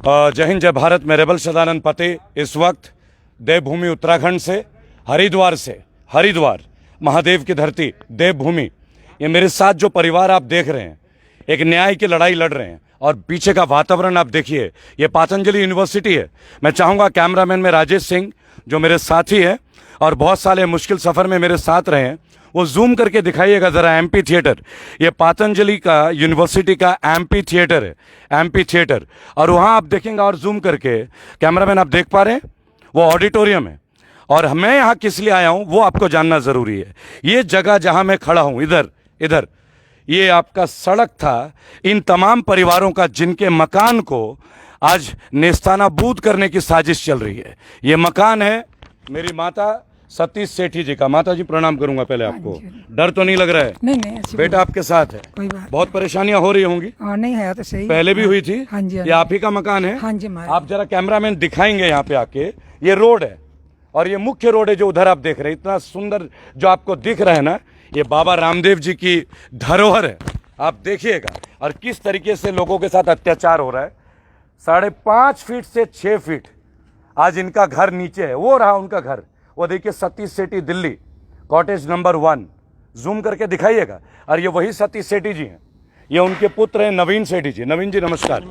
जय हिंद जय भारत। मैं रेबल सदानंद पते इस वक्त देवभूमि उत्तराखंड से, हरिद्वार महादेव की धरती देवभूमि, ये मेरे साथ जो परिवार आप देख रहे हैं एक न्याय की लड़ाई लड़ रहे हैं। और पीछे का वातावरण आप देखिए, ये पतंजलि यूनिवर्सिटी है। मैं चाहूँगा कैमरामैन में राजेश सिंह जो मेरे साथी हैं और बहुत साले मुश्किल सफ़र में मेरे साथ रहे हैं, वो जूम करके दिखाइएगा ज़रा एमपी थिएटर। ये पतंजलि का यूनिवर्सिटी का एमपी थिएटर है, एमपी थिएटर। और वहाँ आप देखेंगे और जूम करके, कैमरामैन आप देख पा रहे हैं, वो ऑडिटोरियम है। और मैं यहाँ किस लिए आया हूँ वो आपको जानना ज़रूरी है। ये जगह जहाँ मैं खड़ा हूँ, इधर ये आपका सड़क था इन तमाम परिवारों का जिनके मकान को आज नेस्तानाबूद करने की साजिश चल रही है। ये मकान है मेरी माता सतीश सेठी जी का। माता जी प्रणाम करूंगा पहले आपको। डर तो नहीं लग रहा है? नहीं बेटा आपके साथ है, कोई बात बहुत परेशानियां हो रही होंगी। नहीं है तो सही, पहले भी हुई थी। हाँ जी, ये आप ही का मकान है? हाँ जी। आप जरा कैमरामैन दिखाएंगे यहाँ पे आके, ये रोड है और ये मुख्य रोड है जो उधर आप देख रहे हैं। इतना सुंदर जो आपको दिख रहा है ना, ये बाबा रामदेव जी की धरोहर है। आप देखिएगा और किस तरीके से लोगों के साथ अत्याचार हो रहा है। 5.5 फीट से 6 फीट आज इनका घर नीचे है। वो रहा उनका घर, वो देखिए सतीश सेठी दिल्ली, कॉटेज नंबर 1, जूम करके दिखाइएगा। और ये वही सतीश सेठी जी हैं, ये उनके पुत्र हैं नवीन सेठी जी। नवीन जी नमस्कार।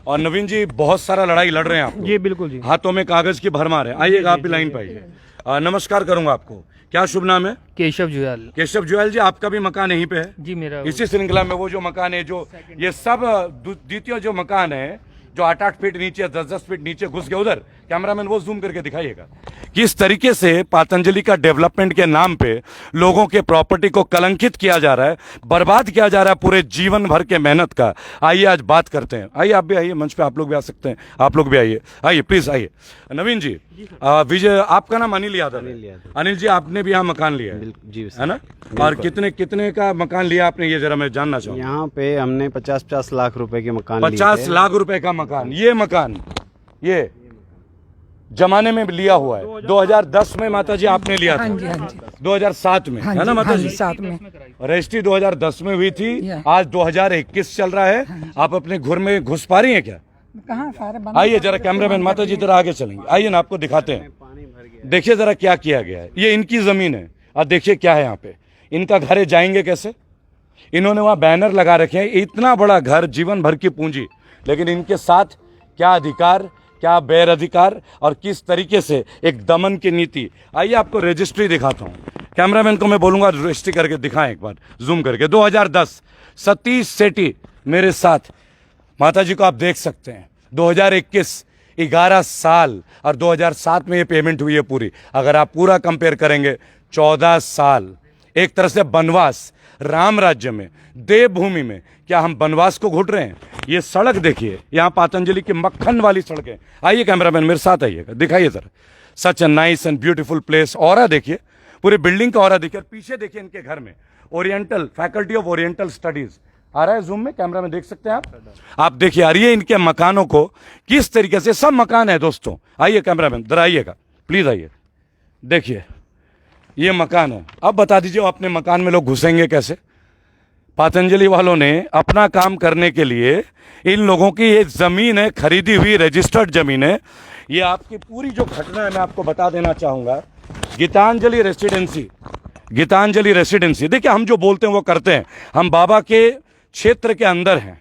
और नवीन जी बहुत सारा लड़ाई लड़ रहे हैं आप जी? बिल्कुल जी। हाथों में कागज की भरमार है। आइएगा आप भी लाइन पे आइए। नमस्कार करूंगा आपको। क्या शुभ नाम है? केशव जुयाल। केशव जुयाल जी, आपका भी मकान यहीं पे है? जी मेरा इसी श्रृंखला में वो जो मकान है, जो ये सब द्वितीय जो मकान है जो 8-8 फीट नीचे, 10-10 फीट नीचे घुस गया, उधर कैमरामैन वो जूम करके दिखाइएगा। किस तरीके से पतंजलि का डेवलपमेंट के नाम पे लोगों के प्रॉपर्टी को कलंकित किया जा रहा है, बर्बाद किया जा रहा है पूरे जीवन भर के मेहनत का। आइए आज बात करते हैं। आइए आप भी आइए मंच पे, आप लोग भी आ सकते हैं, आप लोग भी आइए, आइए प्लीज आइए। नवीन जी, विजय, आपका नाम अनिल यादव है? अनिल जी, आपने भी यहाँ मकान लिया है जी, है ना? और कितने का मकान लिया आपने, ये जरा मैं जानना चाहूँगा। यहाँ पे हमने 50 लाख रुपए के मकान 50 लाख रुपए का मकान। ये मकान ये जमाने में लिया हुआ है। 2010 में माता जी आपने लिया था? हाँ जी। 2007 में है ना माता जी? 7 में रजिस्ट्री 2010 में हुई थी, आज 2021 चल रहा है। आप अपने घर में घुस पा रही हैं क्या? कहाँ सारे बंद। आइए जरा कैमरामैन, माता जी जरा आगे चलेंगे, आइए ना आपको दिखाते हैं। देखिए जरा क्या किया गया है। ये इनकी जमीन है और देखिए क्या है यहाँ पे। इनका घर है, जाएंगे कैसे? इन्होंने वहाँ बैनर लगा रखे हैं, इतना बड़ा घर, जीवन भर की पूंजी, लेकिन इनके साथ क्या अधिकार, क्या गैर अधिकार और किस तरीके से एक दमन की नीति। आइए आपको रजिस्ट्री दिखाता हूँ। कैमरामैन को मैं बोलूँगा रजिस्ट्री करके दिखाएं एक बार, जूम करके। 2010 सतीश सेठी मेरे साथ, माता जी को आप देख सकते हैं। 2021 11 साल और 2007 में ये पेमेंट हुई है पूरी। अगर आप पूरा कंपेयर करेंगे 14 साल, एक तरह से बनवास, राम राज्य में, देवभूमि में क्या हम बनवास को घुट रहे हैं? ये सड़क देखिए, यहाँ पतंजलि की मक्खन वाली सड़कें। आइए कैमरामैन मेरे साथ आइएगा, दिखाइए sir. Such a nice and beautiful place. Aura देखिए, पूरी बिल्डिंग का ऑरा देखिए। पीछे देखिए इनके घर में oriental, faculty of oriental studies आ रहा है जूम में, कैमरा में देख सकते हैं आप देखिए। आ रही है इनके मकानों को किस तरीके से, सब मकान है दोस्तों। आइए कैमरामैन इधर आइएगा प्लीज, आइए देखिए ये मकान है। अब बता दीजिए अपने मकान में लोग घुसेंगे कैसे? पतंजलि वालों ने अपना काम करने के लिए इन लोगों की ये जमीन है, खरीदी हुई रजिस्टर्ड जमीन है। ये आपकी पूरी जो घटना है मैं आपको बता देना चाहूंगा। गीतांजलि रेसिडेंसी, देखिए हम जो बोलते हैं वो करते हैं। हम बाबा के क्षेत्र के अंदर हैं,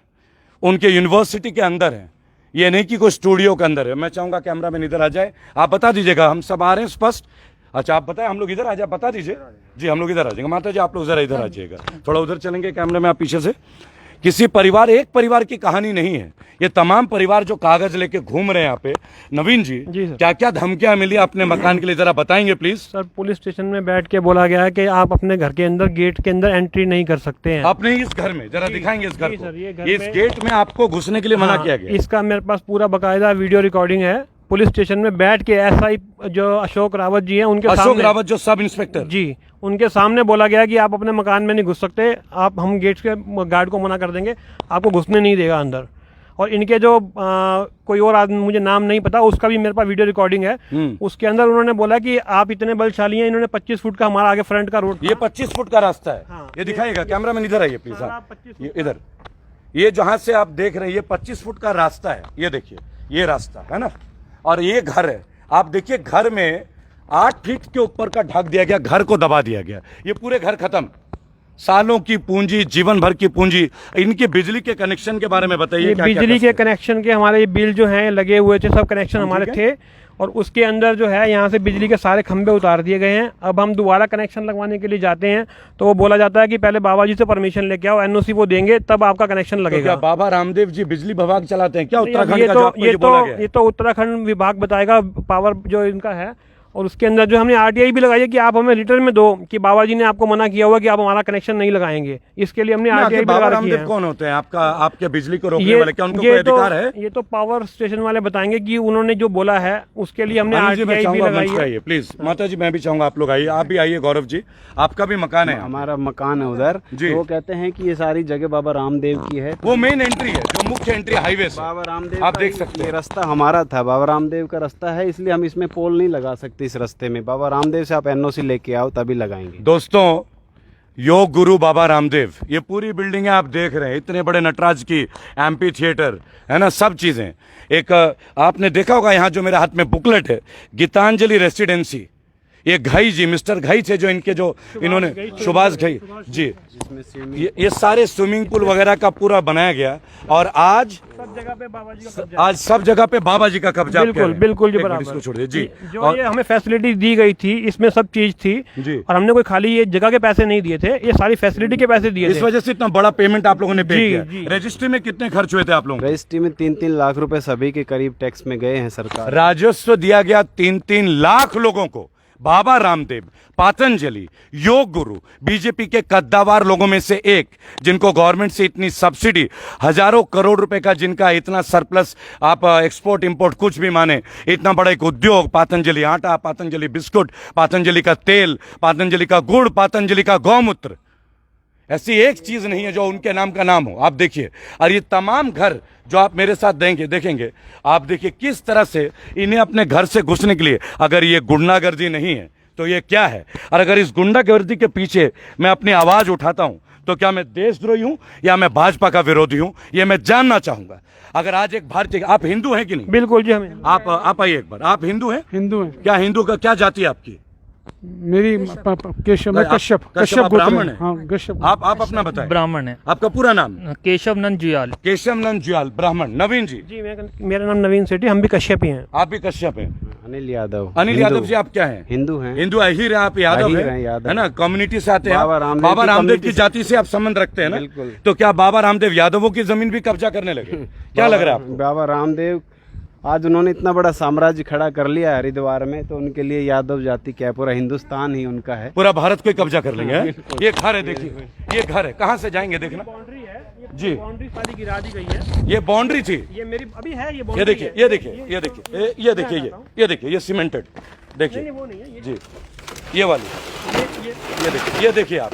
उनके यूनिवर्सिटी के अंदर हैं, ये नहीं कि कोई स्टूडियो के अंदर है। मैं चाहूंगा कैमरामैन इधर आ जाए, आप बता दीजिएगा। हम सब आ रहे हैं स्पष्ट? अच्छा आप बताएं, हम लोग इधर आ जाए, बता दीजिए जी। हम लोग इधर आ जाएंगे। माता जी आप लोग जरा इधर आ जाइएगा, थोड़ा उधर चलेंगे कैमरे में आप पीछे से। किसी परिवार, एक परिवार की कहानी नहीं है, ये तमाम परिवार जो कागज लेके घूम रहे हैं यहाँ पे। नवीन जी क्या क्या धमकियां मिली अपने मकान के लिए, जरा बताएंगे प्लीज? सर पुलिस स्टेशन में बैठ के बोला गया है कि आप अपने घर के अंदर, गेट के अंदर एंट्री नहीं कर सकते हैं। अपने इस घर में जरा दिखाएंगे इस घर को। इस गेट में आपको घुसने के लिए मना किया गया? इसका मेरे पास पूरा बाकायदा वीडियो रिकॉर्डिंग है। पुलिस स्टेशन में बैठ के एसआई जो अशोक रावत जी हैं, उनके अशोक रावत जो सब इंस्पेक्टर जी, उनके सामने बोला गया कि आप अपने मकान में नहीं घुस सकते, आप, हम गेट के गार्ड को मना कर देंगे, आपको घुसने नहीं देगा अंदर। और इनके जो कोई और आदमी, मुझे नाम नहीं पता, उसका भी मेरे पास वीडियो रिकॉर्डिंग है। उसके अंदर उन्होंने बोला कि आप इतने बलशाली हैं, इन्होंने 25 फुट का हमारा आगे फ्रंट का रोड, ये 25 फुट का रास्ता है। हाँ, ये दिखाएगा कैमरामैन, इधर आइए प्लीज। इधर ये जहां से आप देख रहे हैं ये 25 फुट का रास्ता है। ये देखिए ये रास्ता है ना, और ये घर है। आप देखिए घर में 8 फीट के ऊपर का ढक दिया गया, घर को दबा दिया गया। ये पूरे घर खत्म, सालों की पूंजी, जीवन भर की पूंजी। इनके बिजली के कनेक्शन के बारे में बताइए। ये क्या बिजली के कनेक्शन के हमारे ये बिल जो हैं लगे हुए थे, सब कनेक्शन हमारे थे, और उसके अंदर जो है यहाँ से बिजली के सारे खंभे उतार दिए गए हैं। अब हम दोबारा कनेक्शन लगवाने के लिए जाते हैं तो वो बोला जाता है कि पहले बाबा जी से परमिशन लेके आओ, एनओसी वो देंगे तब आपका कनेक्शन तो लगेगा। क्या बाबा रामदेव जी बिजली विभाग चलाते हैं क्या उत्तराखंड ये का? तो जो आपको ये बोला गया है? ये तो उत्तराखंड विभाग बताएगा, पावर जो इनका है। और उसके अंदर जो हमने आरटीआई भी लगाई है कि आप हमें रिटर्न में दो कि बाबा जी ने आपको मना किया हुआ कि आप हमारा कनेक्शन नहीं लगाएंगे, इसके लिए हमने नहीं, आरटीआई आखिर भी बाबा लगा रखी रामदेव है। कौन होते हैं आपका, आपके बिजली को रोकने वाले? क्या उनको कोई अधिकार है? ये तो पावर स्टेशन वाले बताएंगे कि उन्होंने जो बोला है उसके लिए हमने अनिल जी, मैं आरटीआई भी चाहूंगा लगाई मंच पे है। आइए प्लीज। माता जी मैं भी चाहूंगा आप लोग आइए, आप भी आइए। गौरव जी आपका भी मकान है। हमारा मकान है उधर, जी। तो वो कहते हैं कि ये सारी जगह बाबा रामदेव की है। वो मेन एंट्री है, जो मुख्य एंट्री हाईवे से बाबा रामदेव आप का देख सकते ये हैं। रास्ता हमारा था, बाबा रामदेव का रास्ता है, इसलिए हम इसमें पोल नहीं लगा सकते इस रास्ते में। बाबा रामदेव से आप एनओसी लेके आओ तभी लगाएंगे। दोस्तों योग गुरु बाबा रामदेव, ये पूरी बिल्डिंग आप देख रहे हैं, इतने बड़े नटराज की एम्पी थिएटर है ना, सब चीजें। एक आपने देखा होगा यहाँ जो मेरे हाथ में बुकलेट है, गीतांजलि रेसिडेंसी, ये घई जी, मिस्टर घई थे जो इनके जो इन्होंने, सुभाष घई जी, ये सारे स्विमिंग पूल वगैरह का पूरा बनाया गया। और आज सब जगह पे बाबा जी का कब्जा आज सब जगह पे बाबा जी का कब्जा। आप कह बिल्कुल रहे हैं। बिल्कुल जी एक मिनट, बराबर। इसको छोड़ दीजिए जी। जो ये हमें फैसिलिटी दी गई थी इसमें सब चीज थी जी। और हमने कोई खाली ये जगह के पैसे नहीं दिए थे, ये सारी फैसिलिटी के पैसे दिए इस थे। वजह से इतना बड़ा पेमेंट आप लोगों ने पे जी, किया। जी। रजिस्ट्री में कितने खर्च हुए थे आप लोगों को? रजिस्ट्री में 3-3 लाख रुपए सभी के करीब टैक्स में गए हैं सरकार। राजस्व दिया गया 3-3 लाख लोगों को। बाबा रामदेव, पातंजलि, योग गुरु, बीजेपी के कद्दावर लोगों में से एक, जिनको गवर्नमेंट से इतनी सब्सिडी, हजारों करोड़ रुपए का जिनका इतना सरप्लस, आप एक्सपोर्ट इंपोर्ट कुछ भी माने, इतना बड़ा एक उद्योग, पतंजलि आटा, पतंजलि बिस्कुट, पतंजलि का तेल, पतंजलि का गुड़, पतंजलि का गौमूत्र, ऐसी एक चीज नहीं है जो उनके नाम का नाम हो। आप देखिए, और ये तमाम घर जो आप मेरे साथ देखेंगे, आप देखिए किस तरह से इन्हें अपने घर से घुसने के लिए, अगर ये गुंडागर्दी नहीं है तो ये क्या है? और अगर इस गुंडागर्दी के पीछे मैं अपनी आवाज उठाता हूं तो क्या मैं देशद्रोही हूं या मैं भाजपा का विरोधी हूं, ये मैं जानना चाहूंगा। अगर आज एक भारतीय, आप हिंदू हैं कि नहीं? बिल्कुल जी। हमें आप आइए एक बार। आप हिंदू हैं? हिंदू है क्या हिंदू का क्या जाति है आपकी? मेरी केशव, मैं कश्यप कश्यप गोत्र ब्राह्मण है? हाँ कश्यप। आप अपना बताएं। ब्राह्मण है। आपका पूरा नाम? केशव नंद जुयाल। केशव नंद जुयाल, ब्राह्मण। नवीन जी? जी मेरा नाम नवीन सेठी, हम भी कश्यप ही हैं। आप भी कश्यप हैं? अनिल यादव। अनिल हिंदू। यादव जी आप क्या हैं? हिंदू हैं। हिंदू अहीर हैं आप? यादव अहीर हैं, हैं, यादव है ना? कम्युनिटी से आते हैं बाबा आप? रामदेव बाबा की रामदेव की कम्युनिटी जाति से आप संबंध रखते हैं ना? बिल्कुल। तो क्या बाबा रामदेव यादवों की जमीन भी कब्जा करने लगे? क्या लग रहा है आपको? बाबा रामदेव आज उन्होंने इतना बड़ा साम्राज्य खड़ा कर लिया है हरिद्वार में, तो उनके लिए यादव जाति क्या है, पूरा हिंदुस्तान ही उनका है। पूरा भारत को ही कब्जा कर लेंगे हैं? ये घर है, देखिए ये घर है, कहाँ से जाएंगे देखना बाउंड्री है जी। बाउंड्री सारी गिरा दी गई है। ये बाउंड्री थी, ये मेरी अभी है, ये ये बाउंड्री देखिए, है। ये देखिए, ये देखिए, ये देखिए, ये देखिए, ये सीमेंटेड, देखिए वो नहीं है, जी, ये वाली, ये देखिए आप,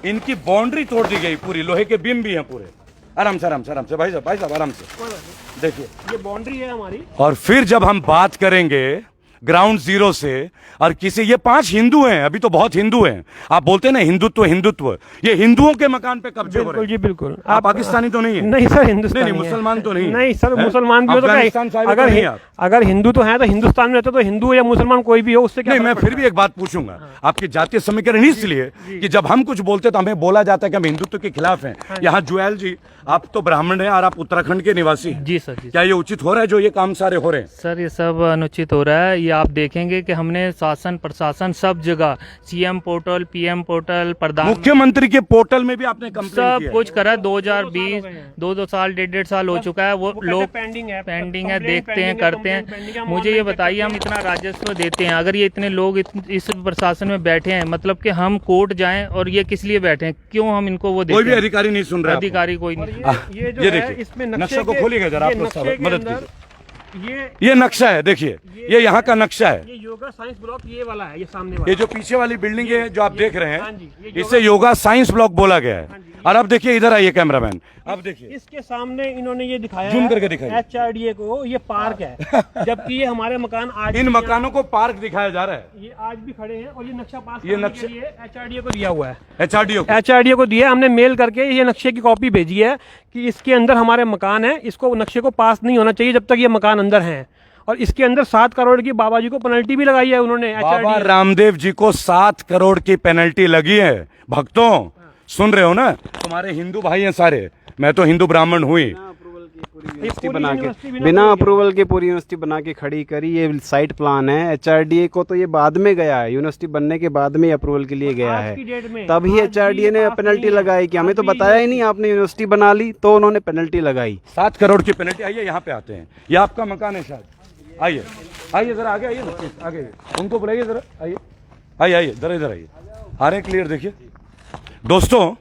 इनकी बाउंड्री तोड़ दी गई पूरी, लोहे के बीम भी हैं पूरे। आराम से, आराम से, आराम से भाई साहब आराम से देखिए, ये बाउंड्री है हमारी। और फिर जब हम बात करेंगे ग्राउंड जीरो से, और किसी, ये 5 हिंदू हैं, अभी तो बहुत हिंदू हैं, आप बोलते हैं ना हिंदुत्व हिंदुत्व, ये हिंदुओं के मकान पे कब्जे हो रहे बिल्कुल जी हैं। बिल्कुल। आप पाकिस्तानी तो नहीं है? नहीं सर, हिंदुस्तानी नहीं, मुसलमान तो नहीं है? नहीं सर, हैं? मुसलमान भी हो तो अफगानिस्तान साहिब क्या, तो नहीं आप? अगर हिंदू तो है तो हिंदुस्तान में रहते तो हिंदू या मुसलमान कोई भी हो, उससे क्या नहीं, मैं फर्क फिर भी एक बात पूछूंगा, आपकी जातीय समीकरण इसलिए कि जब हम कुछ बोलते तो हमें बोला जाता है कि हम हिंदुत्व के खिलाफ हैं। यहाँ जुएल जी, आप तो ब्राह्मण हैं और आप उत्तराखंड के निवासी हैं। जी सर। जी क्या ये उचित हो रहा है जो ये काम सारे हो रहे हैं? सर, ये सब अनुचित हो रहा है। ये आप देखेंगे कि हमने शासन प्रशासन सब जगह, सीएम पोर्टल, पीएम पोर्टल, प्रधान, मुख्यमंत्री के पोर्टल में भी आपने कंप्लेन सब किया है? कुछ करा। 2020 2 साल 1.5 साल हो चुका है। वो लोग पेंडिंग है, पेंडिंग है, complaint देखते हैं, pending है, करते complaint pending है, हैं। हम मुझे ये online बताइए, हम check इतना राजस्व देते हैं, अगर ये इतने लोग इस प्रशासन में बैठे हैं, मतलब कि हम कोर्ट जाएं और ये किस लिए बैठे हैं? क्यों हम इनको वो देते कोई भी हैं? अधिकारी नहीं सुन रहा है आपको? अधिकारी कोई नहीं। ये जो ये है, देखिए, इसमें नक्शा को खोलिएगा जरा, आप लोग सब मदद कीजिए। ये ये नक्शा है, देखिए, ये यहाँ का नक्शा है। ये योगा साइंस ब्लॉक ये वाला है, ये सामने वाला। ये जो पीछे वाली बिल्डिंग है जो आप देख रहे हाँ हैं, जी, ये इसे योगा साइंस ब्लॉक बोला गया है। और अब देखिए, इधर आइए कैमरामैन, अब देखिए, इसके सामने इन्होंने ये दिखाया Zoom है, करके दिखाइए। HRDA को, ये पार्क है, जबकि ये हमारे मकान आज इन भी मकानों को पार्क दिखाया जा रहा है। ये आज भी खड़े हैं और ये नक्शा पास ये करने नक्शा- के लिए HRDA को दिया हुआ है। HRDO को। HRDA को दिया, हमने मेल करके ये नक्शे की कॉपी भेजी है कि इसके अंदर हमारे मकान है, इसको नक्शे को पास नहीं होना चाहिए जब तक ये मकान अंदर हैं, और इसके अंदर 7 करोड़ की बाबा जी को पेनल्टी भी लगाई है उन्होंने। बाबा रामदेव जी को 7 करोड़ की पेनल्टी लगी है। भक्तों सुन रहे हो ना, तुम्हारे हिंदू भाई हैं सारे, मैं तो हिंदू ब्राह्मण हुई। बिना अप्रूवल के पूरी यूनिवर्सिटी बना के खड़ी करी। ये साइट प्लान है, एचआरडीए को तो ये बाद में गया है, यूनिवर्सिटी बनने के बाद में अप्रूवल के लिए गया है, तभी एचआरडीए ने पेनल्टी लगाई कि हमें तो बताया ही नहीं, आपने यूनिवर्सिटी बना ली, तो उन्होंने पेनल्टी लगाई 7 करोड़ की पेनल्टी। आइए यहाँ पे आते हैं, ये आपका मकान है शायद। आइए आइए जरा आगे आइए ना, आगे उनको बुलाइए जरा, आइए आइए आइए जरा इधर आइए, आ रहे हैं क्लियर। देखिए दोस्तों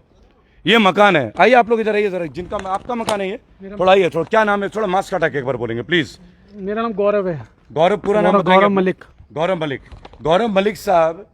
ये मकान है, आइए आप लोग इधर आइए जरा, जिनका आपका मकान है ये, थोड़ा आइए, थोड़ा क्या नाम है, थोड़ा मास्क हटा के एक बार बोलेंगे प्लीज। मेरा नाम गौरव है। गौरव, पूरा नाम बताइए। गौरव मलिक। गौरव मलिक। गौरव मलिक साहब,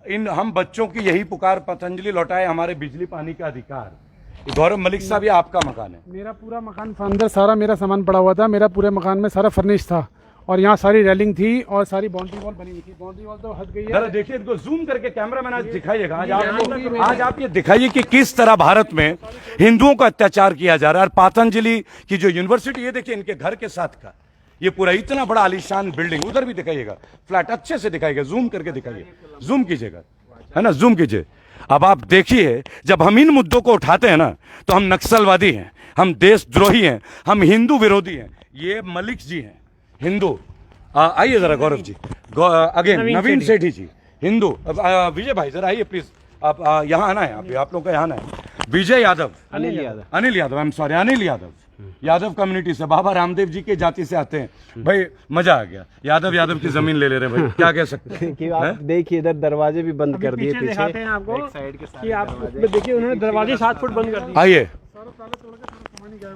इन हम बच्चों की यही पुकार, पतंजलि लौटाए हमारे बिजली पानी का अधिकार। गौरव मलिक साहब ये आपका मकान है। मेरा पूरा मकान अंदर सारा मेरा सामान पड़ा हुआ था, मेरा पूरे मकान में सारा फर्निश था, और यहाँ सारी रेलिंग थी और सारी बाउंड्री वॉल बनी हुई थी। बाउंड्री वॉल तो हट गई है। जरा देखिए इनको जूम करके, कैमरामैन आज दिखाइएगा, आज आप ये दिखाइए कि किस तरह भारत में हिंदुओं का अत्याचार किया जा रहा है। और पतंजलि की जो यूनिवर्सिटी, ये देखिए इनके घर के साथ का ये पूरा इतना बड़ा आलीशान बिल्डिंग, उधर भी दिखाइएगा, फ्लैट अच्छे से दिखाइएगा, जूम करके दिखाइए, जूम कीजिएगा, है ना, जूम कीजिए। अब आप देखिए, जब हम इन मुद्दों को उठाते हैं ना, तो हम नक्सलवादी हैं, हम देशद्रोही हैं, हम हिंदू विरोधी हैं। ये मलिक जी हैं हिंदू। आइए जरा गौरव जी, अगेन नवीन सेठी जी हिंदू। विजय भाई जरा आइए प्लीज, आप यहाँ आना है, आप लोगों का यहाँ आना है। Vijay Yadav, Anil Yadav, I am sorry, Anil Yadav, Yadav community से, बाबा रामदेव जी के जाति से आते हैं भाई। मजा आ गया, यादव की जमीन ले ले रहे भाई, क्या कह सकते हैं। आप देखिए इधर दरवाजे भी बंद कर दिए, पीछे दिखाते हैं आपको कि आप देखिए उन्होंने दरवाजे 7 फुट बंद कर दिए। आइए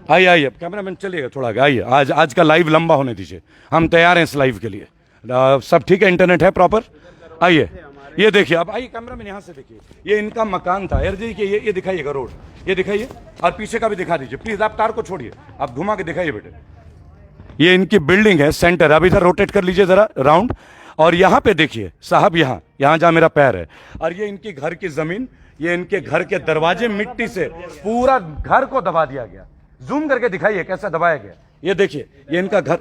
आइए आइए, कैमरामैन चलिएगा थोड़ा आगे, आइए। आज का लाइव लंबा होने दीजिए, हम तैयार हैं इस लाइव के लिए। सब ठीक है, इंटरनेट है प्रॉपर। आइए ये देखिए, अब आइए कैमरामैन यहाँ से देखिए, ये इनका मकान था। यार देखिए ये दिखाइएगा रोड, ये दिखाइए, और पीछे का भी दिखा दीजिए प्लीज। आप तार को छोड़िए, आप घुमा के दिखाइए बेटे। ये इनकी बिल्डिंग है सेंटर, अब इधर रोटेट कर लीजिए जरा राउंड, और यहाँ पे देखिए साहब, यहाँ जहाँ मेरा पैर है, और ये इनकी घर की जमीन, ये इनके घर के दरवाजे मिट्टी से पूरा घर को दबा दिया गया। जूम करके दिखाइए कैसा दबाया गया, ये देखिए, ये इनका घर,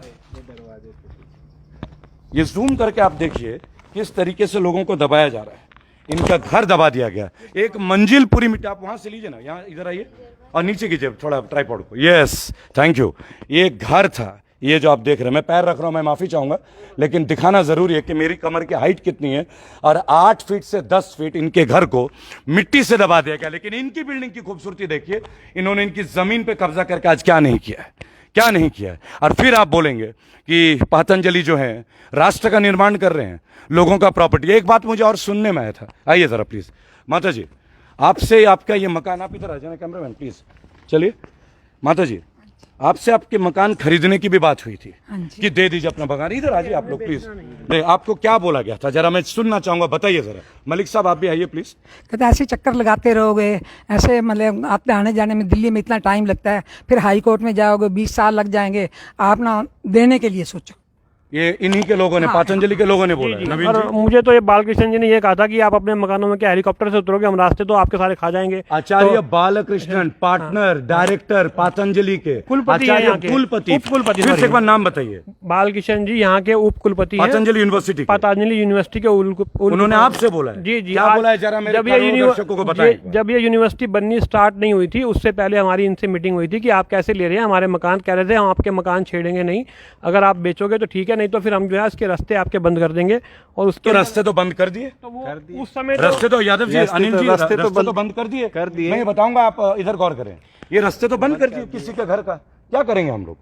ये जूम करके आप देखिए किस तरीके से लोगों को दबाया जा रहा है। इनका घर दबा दिया गया, एक मंजिल पूरी मिट्टी। आप वहां से लीजिए ना, यहाँ इधर आइए और नीचे कीजिए थोड़ा ट्राइपॉड को, यस थैंक यू। ये घर था, ये जो आप देख रहे हैं, मैं पैर रख रहा हूं, मैं माफी चाहूंगा, लेकिन दिखाना जरूरी है कि मेरी कमर की हाइट कितनी है। और 8 फीट से 10 फीट इनके घर को मिट्टी से दबा दिया गया। लेकिन इनकी बिल्डिंग की खूबसूरती देखिए, इन्होंने इनकी जमीन पे कब्जा करके आज क्या नहीं किया है, क्या नहीं किया है। और फिर आप बोलेंगे कि पतंजलि जो है राष्ट्र का निर्माण कर रहे हैं, लोगों का प्रॉपर्टी। एक बात मुझे और सुनने में आया था, आइए जरा प्लीज माता जी, आपसे आपका ये मकान, आप इधर आ जाना कैमरामैन प्लीज, चलिए माता जी, आपसे आपके मकान खरीदने की भी बात हुई थी कि दे दीजिए अपना मकान। इधर आ जाइए आप लोग प्लीज। नहीं, आपको क्या बोला गया था, जरा मैं सुनना चाहूंगा, बताइए जरा। मलिक साहब आप भी आइए प्लीज। कहते ऐसे चक्कर लगाते रहोगे, ऐसे मतलब आपके आने जाने में दिल्ली में इतना टाइम लगता है, फिर हाई कोर्ट में जाओगे 20 साल लग जाएंगे, आप ना देने के लिए सोचो। ये इन्हीं के लोगों ने, पतंजलि के लोगों ने बोला है। नवीन और जी, मुझे तो ये बालकृष्ण जी ने ये कहा था कि आप अपने मकानों में क्या हेलीकॉप्टर से उतरोगे, हम रास्ते तो आपके सारे खा जाएंगे। आचार्य बालकृष्णन, पार्टनर डायरेक्टर पतंजलि के कुलपति हैं, आचार्य यहाँ के। कुलपति, उपकुलपति, फिर से sorry। एक बार नाम बताइए। बालकृष्ण जी यहाँ के उप कुलपति हैं, पतंजलि यूनिवर्सिटी के। पतंजलि यूनिवर्सिटी के उन्होंने आपसे बोला है? जी जी, क्या बोला है, जरा मेरे दर्शकों को बताएं। जब ये यूनिवर्सिटी बननी स्टार्ट नहीं हुई थी, उससे पहले हमारी इनसे मीटिंग हुई थी कि आप कैसे ले रहे हैं हमारे मकान। कह रहे थे हम आपके मकान छेड़ेंगे नहीं, अगर आप बेचोगे तो ठीक है, नहीं तो फिर हम जो है इसके रास्ते आपके बंद कर देंगे। और उसके तो रास्ते तो बंद कर दिए, तो वो उस समय रास्ते तो यादव जी, अनिल जी, रास्ते रास्ते तो बंद कर दिए। मैं ये बताऊंगा, आप इधर गौर करें, ये रास्ते तो बंद कर दिए किसी के घर का। क्या करेंगे हम लोग,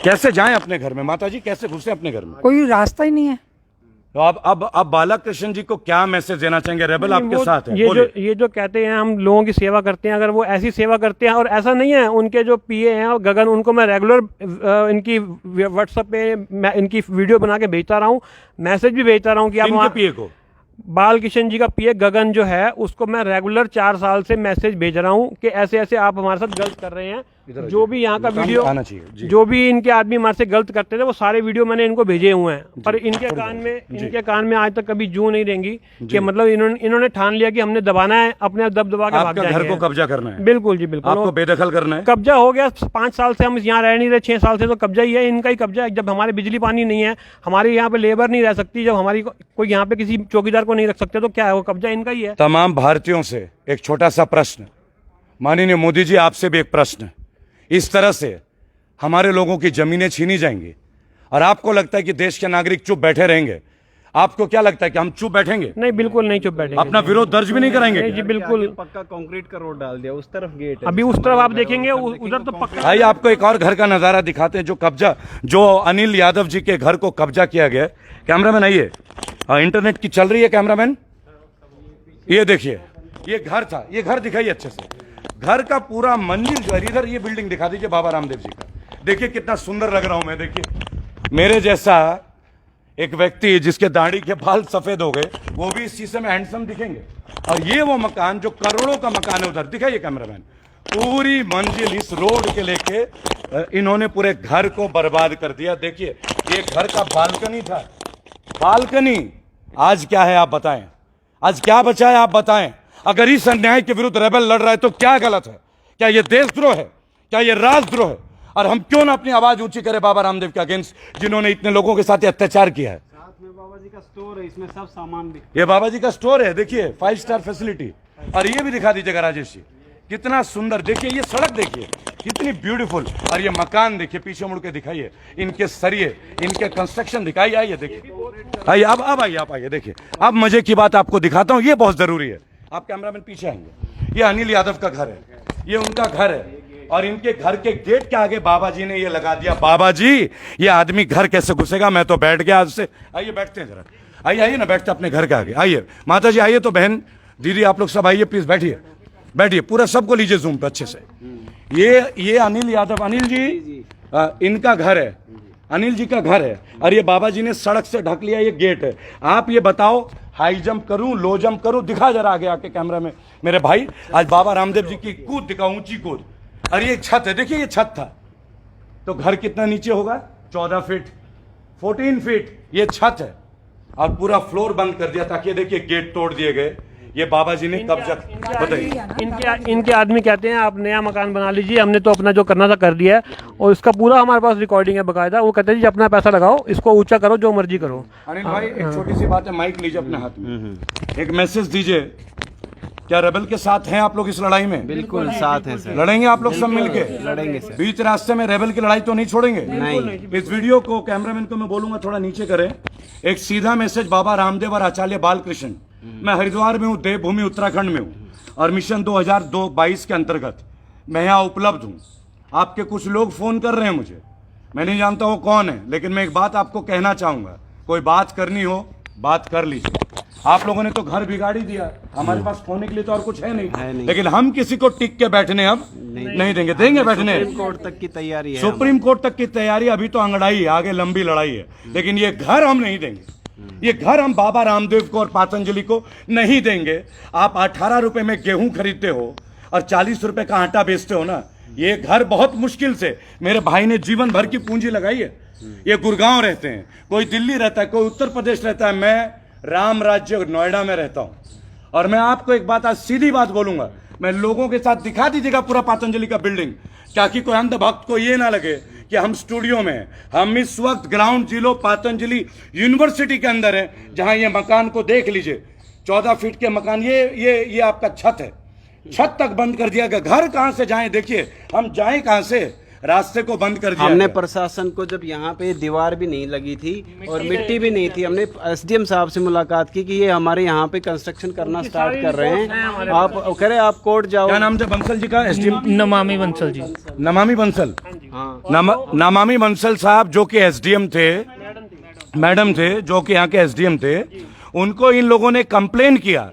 कैसे जाएं अपने घर में माता जी, कैसे घुसे अपने घर में? कोई रास्ता ही नहीं है। तो अब बालकृष्ण जी को क्या मैसेज देना चाहेंगे? रेबल आपके साथ है, ये जो कहते हैं हम लोगों की सेवा करते हैं, अगर वो ऐसी सेवा करते हैं, और ऐसा नहीं है, उनके जो पीए हैं गगन, उनको मैं रेगुलर इनकी व्हाट्सएप पे मैं इनकी वीडियो बना के भेजता रहा हूँ, मैसेज भी भेजता रहा हूँ कि आप पीए को, बालकृष्ण जी का पीए गगन जो है उसको मैं रेगुलर 4 साल से मैसेज भेज रहा हूँ कि ऐसे ऐसे आप हमारे साथ गलत कर रहे हैं, इधर जो भी यहाँ का वीडियो आना चाहिए जी। जो भी इनके आदमी हमारे से गलत करते थे वो सारे वीडियो मैंने इनको भेजे हुए हैं, पर इनके कान में आज तक कभी जू नहीं देंगी कि मतलब इन्होंने ठान लिया कि हमने दबाना है, अपने दबा के भाग आपका जाएंगे। घर को कब्जा करना है, बिल्कुल जी बिल्कुल, आपको बेदखल करना है। कब्जा हो गया 5 साल से, हम यहाँ रह नहीं रहे, 6 साल से तो कब्जा ही है, इनका ही कब्जा है। जब हमारे बिजली पानी नहीं है, हमारे यहाँ पे लेबर नहीं रह सकती, जब हमारी कोई यहाँ पे किसी चौकीदार को नहीं रख सकते, तो क्या है, वो कब्जा इनका ही है। तमाम भारतीयों से एक छोटा सा प्रश्न, माननीय मोदी जी आपसे भी एक प्रश्न, इस तरह से हमारे लोगों की जमीनें छीनी जाएंगी और आपको लगता है कि देश के नागरिक चुप बैठे रहेंगे? आपको क्या लगता है कि हम चुप बैठेंगे? नहीं, बिल्कुल नहीं चुप बैठेंगे। अपना विरोध दर्ज भी नहीं कराएंगे? नहीं जी बिल्कुल, पक्का कंक्रीट का रोड डाल दिया, उस तरफ गेट है। अभी उस तरफ आप देखेंगे, उधर तो पक्का। आइए आपको एक और घर का नजारा दिखाते हैं, जो अनिल यादव जी के घर को कब्जा किया गया। कैमरामैन आइए, इंटरनेट की चल रही है कैमरामैन, ये देखिए, ये घर था, ये घर दिखाइए अच्छे से, घर का पूरा मंजिल जो है, इधर ये बिल्डिंग दिखा दीजिए बाबा रामदेव जी का, देखिए कितना सुंदर लग रहा हूं मैं। देखिए मेरे जैसा एक व्यक्ति जिसके दाढ़ी के बाल सफेद हो गए, वो भी इस शीशे में हैंडसम दिखेंगे। और ये वो मकान जो करोड़ों का मकान है, उधर दिखाइए कैमरामैन, पूरी मंजिल इस रोड के लेके इन्होंने पूरे घर को बर्बाद कर दिया। देखिए ये घर का बालकनी था, बालकनी आज क्या है आप बताएं, आज क्या बचा है आप बताएं? अगर इस अन्याय के विरुद्ध रेबल लड़ रहा है तो क्या गलत है? क्या ये देशद्रोह है? क्या ये राजद्रोह है? और हम क्यों ना अपनी आवाज ऊंची करें बाबा रामदेव के अगेंस्ट, जिन्होंने इतने लोगों के साथ अत्याचार किया है। साथ में बाबा जी का स्टोर है, इसमें सब सामान भी। ये बाबा जी का स्टोर है, देखिए 5 स्टार फैसिलिटी। और ये भी दिखा दीजिएगा राजेश जी, कितना सुंदर, देखिए ये सड़क देखिए कितनी ब्यूटीफुल, और ये मकान देखिए, पीछे मुड़ के दिखाइए, इनके सरिये, इनके कंस्ट्रक्शन दिखाइए। आइए देखिए, आइए अब आइए, आप आइए देखिए। अब मजे की बात आपको दिखाता हूं, ये बहुत जरूरी है। आप कैमरामैन पीछे आएंगे, ये अनिल यादव का घर है, ये उनका घर है, और इनके घर के गेट के आगे बाबा जी ने ये लगा दिया। बाबा जी, ये आदमी घर कैसे घुसेगा? मैं तो बैठ गया आज से। आइए बैठते हैं जरा, आइए ना, बैठते अपने घर के आगे। आइए माता जी, आइए, तो बहन दीदी आप लोग सब आइए प्लीज, बैठिए बैठिए, पूरा सबको लीजिए जूम पे अच्छे से। ये अनिल यादव, अनिल जी इनका घर है, अनिल जी का घर है, और ये बाबा जी ने सड़क से ढक लिया, ये गेट है। आप ये बताओ, हाई जंप करूं, लो जंप करूं? दिखा जरा आगे आके कैमरा में मेरे भाई, आज बाबा रामदेव जी की कूद दिखा, ऊंची कूद। अरे ये छत है, देखिए ये छत था, तो घर कितना नीचे होगा? 14 फीट, 14 फीट ये छत है, और पूरा फ्लोर बंद कर दिया ताकि देखिए गेट तोड़ दिए गए। ये बाबा जी ने कब्जा, बताइए। इनके आदमी कहते हैं आप नया मकान बना लीजिए, हमने तो अपना जो करना था कर दिया है, और इसका पूरा हमारे पास रिकॉर्डिंग है बकायदा। वो कहते हैं जी अपना पैसा लगाओ, इसको ऊंचा करो, जो मर्जी करो। अनिल भाई एक छोटी सी बात है, माइक लीजिए अपने हाथ में, एक मैसेज दीजिए। क्या रेबल के साथ हैं आप लोग इस लड़ाई में? बिल्कुल साथ हैं सर, लड़ेंगे आप लोग सब मिलके? लड़ेंगे सर, बीच रास्ते में रेबल की लड़ाई तो नहीं छोड़ेंगे? नहीं। इस वीडियो को कैमरामैन को मैं बोलूंगा थोड़ा नीचे करें, एक सीधा मैसेज बाबा रामदेव और आचार्य बालकृष्ण, मैं हरिद्वार में हूँ, देवभूमि उत्तराखंड में हूँ, और मिशन 2022 के अंतर्गत मैं यहाँ उपलब्ध हूँ। आपके कुछ लोग फोन कर रहे हैं मुझे, मैं नहीं जानता वो कौन है, लेकिन मैं एक बात आपको कहना चाहूंगा, कोई बात करनी हो बात कर लीजिए। आप लोगों ने तो घर बिगाड़ी दिया, हमारे पास खोने के लिए तो और कुछ है नहीं, लेकिन हम किसी को टिक के बैठने अब नहीं देंगे, बैठने। सुप्रीम कोर्ट तक की तैयारी है, सुप्रीम कोर्ट तक की तैयारी, अभी तो अंगड़ाई है, आगे लंबी लड़ाई है, लेकिन ये घर हम नहीं देंगे। ये घर हम बाबा रामदेव को और पतंजलि को नहीं देंगे। आप 18 रुपए में गेहूं खरीदते हो और 40 रुपए का आटा बेचते हो ना, ये घर बहुत मुश्किल से मेरे भाई ने जीवन भर की पूंजी लगाई है। ये गुड़गांव रहते हैं, कोई दिल्ली रहता है, कोई उत्तर प्रदेश रहता है, मैं राम राज्य नोएडा में रहता हूं। और मैं आपको एक बात, आज सीधी बात बोलूंगा, मैं लोगों के साथ दिखा दीजिएगा पूरा पतंजलि का बिल्डिंग, ताकि कोई अंध भक्त को ये ना लगे कि हम स्टूडियो में हैं। हम इस वक्त ग्राउंड जीरो पतंजलि यूनिवर्सिटी के अंदर हैं, जहां ये मकान को देख लीजिए, 14 फीट के मकान, ये आपका छत है, छत तक बंद कर दिया गया। घर कहां से जाएं? देखिए हम जाएं कहां से, रास्ते को बंद कर दिया। हमने प्रशासन को, जब यहाँ पे दीवार भी नहीं लगी थी और मिट्टी भी नहीं थी, हमने एसडीएम साहब से मुलाकात की कि ये हमारे यहाँ पे कंस्ट्रक्शन करना स्टार्ट कर रहे हैं, आप कह रहे आप कोर्ट जाओ। क्या नाम था बंसल जी का? एसडीएम नमामि बंसल जी, नमामि बंसल, हाँ, नमामि बंसल साहब जो कि एसडीएम थे, मैडम थे जो कि यहाँ के एसडीएम थे, उनको इन लोगों ने कंप्लेन किया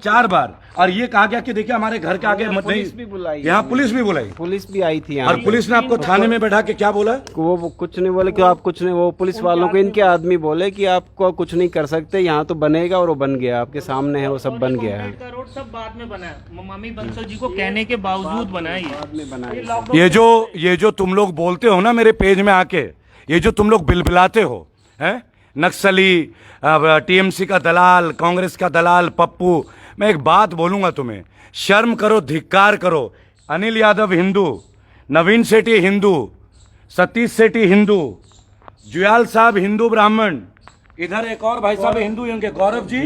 4 बार, और ये कहा गया कि देखिए हमारे घर के आगे मत पुलिस भी बुलाई, यहाँ पुलिस भी बुलाई, पुलिस भी आई थी यहाँ, और पुलिस ने आपको थाने में बैठा के क्या बोला? वो कुछ नहीं बोले कि आप कुछ नहीं, वो पुलिस वालों को इनके आदमी बोले कि आपको कुछ नहीं कर सकते, यहाँ तो बनेगा, और वो बन गया, आपके सामने है, वो सब बन गया है। रोड सब बाद में बना है, मम्मी बंसल जी को कहने के बावजूद बना है बाद में बना। ये जो तुम लोग बोलते हो ना मेरे पेज में आके, ये जो तुम लोग बिलबिलाते हो, हैं नक्सली, टीएमसी का दलाल, कांग्रेस का दलाल, पप्पू, मैं एक बात बोलूंगा तुम्हें, शर्म करो, धिक्कार करो। अनिल यादव हिंदू, नवीन सेठी हिंदू, सतीश सेठी हिंदू, जुयाल साहब हिंदू ब्राह्मण, इधर एक और भाई साहब हिंदू ही होंगे, गौरव जी,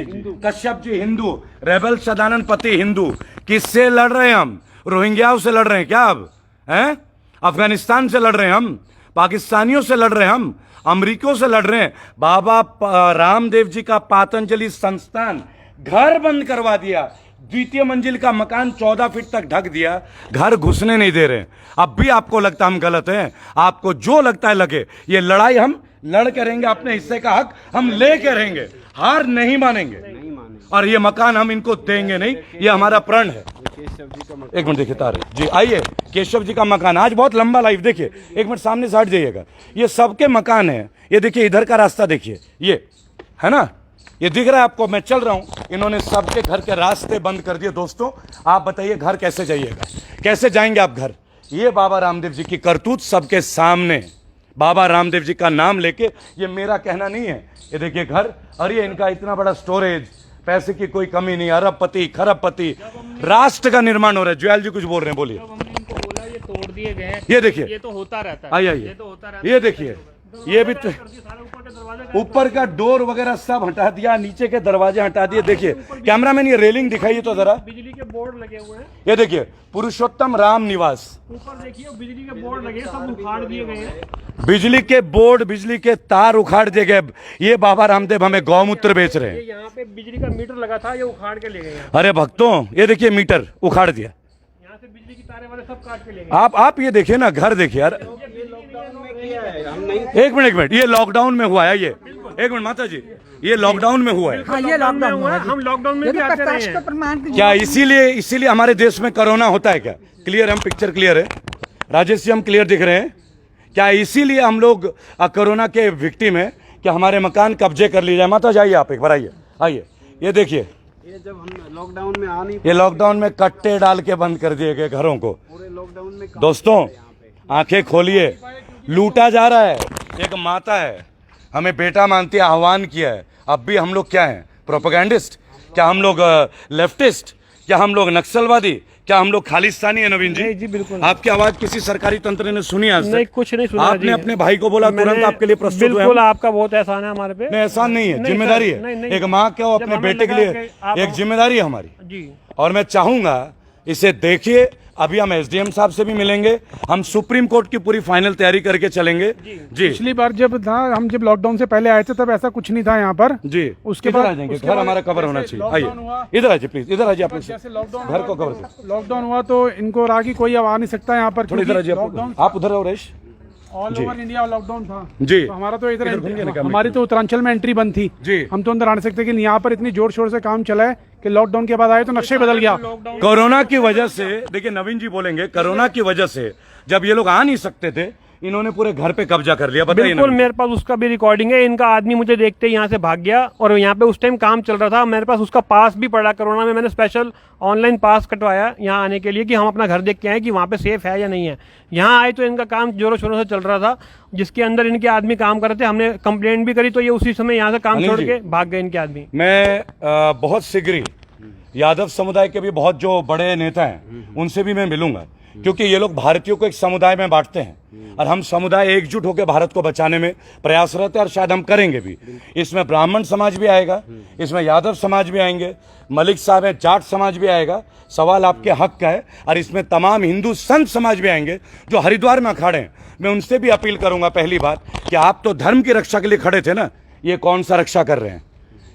कश्यप जी हिंदू, रेबल सदानंद पति हिंदू। किससे लड़ रहे हैं हम? रोहिंग्याओं से लड़ रहे हैं क्या अब? हैं अफगानिस्तान से लड़ रहे हैं हम, पाकिस्तानियों से लड़ रहे हैं हम, अमरीकियों से लड़ रहे हैं। बाबा रामदेव जी का पातंजलि संस्थान घर बंद करवा दिया, द्वितीय मंजिल का मकान 14 फीट तक ढक दिया, घर घुसने नहीं दे रहे। अब भी आपको लगता हम गलत हैं? आपको जो लगता है लगे, ये लड़ाई हम लड़ के रहेंगे, अपने हिस्से का हक हम ले के रहेंगे, हार नहीं मानेंगे, और ये मकान हम इनको देंगे नहीं, ये हमारा प्रण है। एक मिनट देखिए तारे जी, आइए, केशव जी का मकान, आज बहुत लंबा लाइव, देखिए एक मिनट सामने से हट जाइएगा, ये सबके मकान है। ये देखिए इधर का रास्ता देखिए, ये है ना, ये दिख रहा है आपको, मैं चल रहा हूं, इन्होंने सबके घर के रास्ते बंद कर दिए। दोस्तों आप बताइए घर कैसे जाइएगा, कैसे जाएंगे आप घर? ये बाबा रामदेव जी की करतूत सबके सामने, बाबा रामदेव जी का नाम लेके, ये मेरा कहना नहीं है, ये देखिए घर, और ये इनका इतना बड़ा स्टोरेज, पैसे की कोई कमी नहीं, अरबपति खरबपति, राष्ट्र का निर्माण हो रहा है। जुयाल जी कुछ बोल रहे हैं, बोलिए। ये तोड़ दिए गए हैं, ये देखिए, ये तो होता रहता है, आइए, ये तो होता रहता है। ये देखिए, ये भी ऊपर का डोर वगैरह सब हटा दिया, नीचे के दरवाजे हटा दिए। देखिए कैमरामैन, ये रेलिंग दिखाइए तो जरा, बिजली के बोर्ड लगे हुए हैं, ये देखिए पुरुषोत्तम राम निवास, ऊपर देखिए बिजली के बोर्ड लगे, सब उखाड़ दिए गए हैं। बिजली के बोर्ड, बिजली के तार उखाड़ दिए गए। ये बाबा रामदेव हमें गौमूत्र बेच रहे हैं। यहाँ पे बिजली का मीटर लगा था, ये उखाड़ के ले गए हैं। अरे भक्तों, ये देखिए मीटर उखाड़ दिया, यहाँ से बिजली की तारें वाले सब काट के ले गए। आप ये देखिए ना, घर देखिए यार। एक मिनट, ये लॉकडाउन में हुआ है, ये एक मिनट माता जी, ये लॉकडाउन में हुआ है। हाँ, ये लॉकडाउन हुआ है, हम लॉकडाउन में ये भी तो आते रहे प्रकाश का हैं। प्रमाण क्या इसीलिए हमारे देश में कोरोना होता है क्या? क्लियर, हम पिक्चर क्लियर है, राजेश जी हम क्लियर दिख रहे हैं क्या? इसीलिए हम लोग कोरोना के विक्टिम है कि हमारे मकान कब्जे कर लिए जाए। माता जाइए, आप एक बार आइए, ये देखिए, ये जब हम लॉकडाउन में आ नहीं, ये लॉकडाउन में कट्टे डाल के बंद कर दिए गए घरों को। पूरे लॉकडाउन में दोस्तों आंखें खोलिए, लूटा जा रहा है। एक माता है, हमें बेटा मानती है, आह्वान किया है, अब भी हम लोग क्या हैं? प्रोपेगेंडिस्ट? क्या हम लोग लेफ्टिस्ट? क्या हम लोग नक्सलवादी? क्या हम लोग खालिस्तानी है? नवीन जी, जी बिल्कुल। आपकी आवाज किसी सरकारी तंत्र ने सुनी आज तक? नहीं, कुछ नहीं सुना आपने जी। अपने भाई को बोला, तुरंत आपके लिए प्रस्तुत हुए हम। बिल्कुल, आपका बहुत एहसान है हमारे पे। नहीं, एहसान नहीं है, नहीं, जिम्मेदारी सर, नहीं, है। नहीं। एक माँ को अपने जब बेटे के हमें लिए लगा कि आप- एक जिम्मेदारी है हमारी, जी, और मैं चाहूंगा इसे देखिए। अभी हम एसडीएम साहब से भी मिलेंगे, हम सुप्रीम कोर्ट की पूरी फाइनल तैयारी करके चलेंगे। जी पिछली बार जब था, हम जब लॉकडाउन से पहले आए थे, तब ऐसा कुछ नहीं था यहाँ पर। जी, उसके इधर बाद आ जाएंगे, उसके घर बाद हमारा कवर होना जैसे चाहिए। लॉकडाउन हुआ, आइए, इधर आइए प्लीज, इधर आइए आप जैसे लॉकडाउन घर को कवर कीजिए। लॉकडाउन हुआ तो इनको रहा कि कोई अब आ नहीं सकता यहाँ पर, थोड़ी इधर आइए, लॉकडाउन आप उधर रहो रेश ऑल ओवर इंडिया लॉकडाउन था। जी। तो हमारा तो इधर घूमिए ना, हमारी तो उत्तरांचल में एंट्री बंद थी जी। हम तो अंदर आ नहीं सकते, लेकिन यहाँ पर इतनी जोर शोर से काम चला है कि लॉकडाउन के बाद आए तो नक्शा ही बदल गया। कोरोना की वजह से, देखिए नवीन जी बोलेंगे, कोरोना की वजह से जब ये लोग आ नहीं सकते थे, इन्होंने पूरे घर पे कब्जा कर लिया। बताइए बिल्कुल, नवीन। मेरे पास उसका भी रिकॉर्डिंग है। इनका आदमी मुझे देखते ही यहाँ से भाग गया, और यहाँ पे उस टाइम काम चल रहा था, मेरे पास उसका पास भी पड़ा। कोरोना में मैंने स्पेशल ऑनलाइन पास कटवाया यहाँ आने के लिए कि हम अपना घर देख के आए कि वहाँ पे सेफ है या नहीं है। यहाँ आए तो इनका काम जोरों शोरों से चल रहा था, जिसके अंदर इनके आदमी काम कर रहे थे। हमने कंप्लेंट भी करी, तो ये उसी समय यहाँ से काम अनिल छोड़ जी, के भाग गए इनके आदमी। मैं बहुत शीघ्र ही यादव समुदाय के भी बहुत जो बड़े नेता हैं उनसे भी मैं मिलूंगा, क्योंकि ये लोग भारतीयों को एक समुदाय में बांटते हैं, और हम समुदाय एकजुट होकर भारत को बचाने में प्रयासरत है, और शायद हम करेंगे भी। इसमें ब्राह्मण समाज भी आएगा, इसमें यादव समाज भी आएंगे, मलिक साहब है, जाट समाज भी आएगा, सवाल आपके हक का है, और इसमें तमाम हिंदू संत समाज भी आएंगे जो हरिद्वार में अखाड़े हैं। मैं उनसे भी अपील करूंगा, पहली बात कि आप तो धर्म की रक्षा के लिए खड़े थे ना, ये कौन सा रक्षा कर रहे हैं?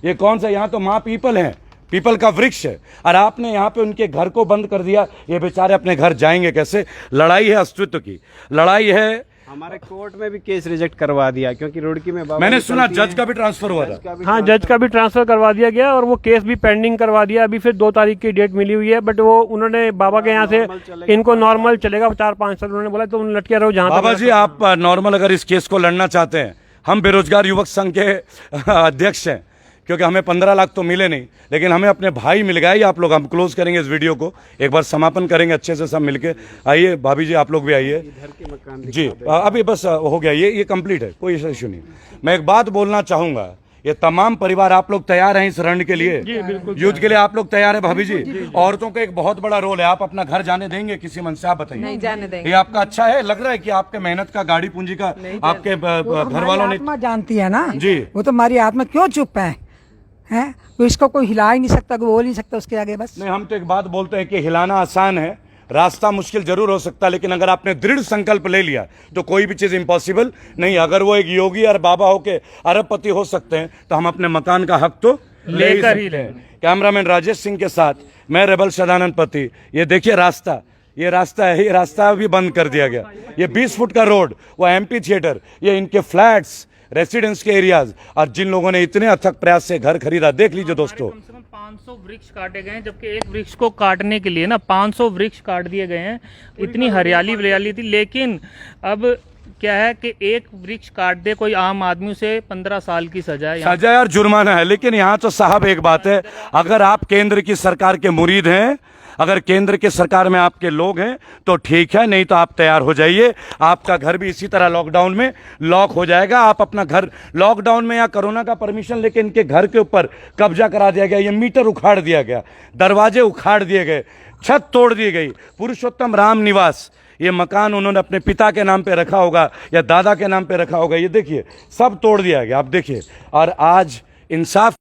ये कौन सा? यहाँ तो माँ पीपल है, पीपल का वृक्ष है, और आपने यहाँ पे उनके घर को बंद कर दिया। ये बेचारे अपने घर जाएंगे कैसे? लड़ाई है अस्तित्व की, लड़ाई है हमारे कोर्ट में भी केस रिजेक्ट करवा दिया क्योंकि रुड़की में बाबा मैंने जी सुना चलती जज हैं। का भी ट्रांसफर हुआ था। हाँ, जज का भी ट्रांसफ़र करवा दिया गया और वो केस भी पेंडिंग करवा दिया। अभी फिर 2 तारीख की डेट मिली हुई है, बट वो उन्होंने बाबा के यहाँ से इनको नॉर्मल चलेगा 4-5 साल, उन्होंने बोला तो उन लटके रहो जहाँ बाबा जी आप नॉर्मल अगर इस केस को लड़ना चाहते हैं, हम बेरोजगार युवक संघ के अध्यक्ष हैं, क्योंकि हमें 15 लाख तो मिले नहीं, लेकिन हमें अपने भाई मिल गए। आप लोग, हम क्लोज करेंगे इस वीडियो को, एक बार समापन करेंगे अच्छे से सब मिलके। आइए भाभी जी, आप लोग भी आइए जी। अभी बस हो गया, ये कंप्लीट है, कोई इशू नहीं। मैं एक बात बोलना चाहूंगा, ये तमाम परिवार आप लोग तैयार हैं इस रण के लिए, युद्ध के लिए आप लोग तैयार हैं भाभी जी? औरतों का एक बहुत बड़ा रोल है, आप अपना घर जाने देंगे किसी मन से? आप बताइए। नहीं जाने देंगे। ये आपका अच्छा है, लग रहा है कि आपके मेहनत का, गाड़ी पूंजी का आपके घर वालों ने। आत्मा जानती है ना जी। वो तो हमारी आत्मा क्यों चुप है तो इसको कोई हिला ही नहीं सकता, कोई बोल नहीं सकता उसके आगे। बस नहीं, हम तो एक बात बोलते हैं कि हिलाना आसान है, रास्ता मुश्किल जरूर हो सकता है, लेकिन अगर आपने दृढ़ संकल्प ले लिया तो कोई भी चीज इम्पॉसिबल नहीं। अगर वो एक योगी और बाबा होके अरबपति हो सकते हैं तो हम अपने मकान का हक तो लेकर ही सकते हैं। कैमरामैन राजेश सिंह के साथ मैं रेबल सदानंद पति। ये देखिए रास्ता, ये रास्ता है, ये रास्ता भी बंद कर दिया गया। ये 20 फुट का रोड, वो एमपी थिएटर, ये इनके फ्लैट्स, रेसिडेंस के एरियाज, और जिन लोगों ने इतने अथक प्रयास से घर खरीदा, देख लीजिए दोस्तों। कम से कम 500 वृक्ष काटे गए हैं, जबकि एक वृक्ष को काटने के लिए ना 500 वृक्ष काट दिए गए हैं। इतनी हरियाली थी, लेकिन अब क्या है कि एक वृक्ष काट दे कोई आम आदमी, से 15 साल की सजा है। सजा और जुर्माना है। लेकिन यहाँ तो साहब एक बात है, अगर आप केंद्र की सरकार के मुरीद हैं, अगर केंद्र की सरकार में आपके लोग हैं तो ठीक है, नहीं तो आप तैयार हो जाइए। आपका घर भी इसी तरह लॉकडाउन में लॉक हो जाएगा। आप अपना घर लॉकडाउन में या कोरोना का परमिशन लेके इनके घर के ऊपर कब्जा करा दिया गया, ये मीटर उखाड़ दिया गया, दरवाजे उखाड़ दिए गए, छत तोड़ दी गई। पुरुषोत्तम राम निवास, ये मकान उन्होंने अपने पिता के नाम पे रखा होगा या दादा के नाम पे रखा होगा, ये देखिए सब तोड़ दिया गया। आप देखिए, और आज इंसाफ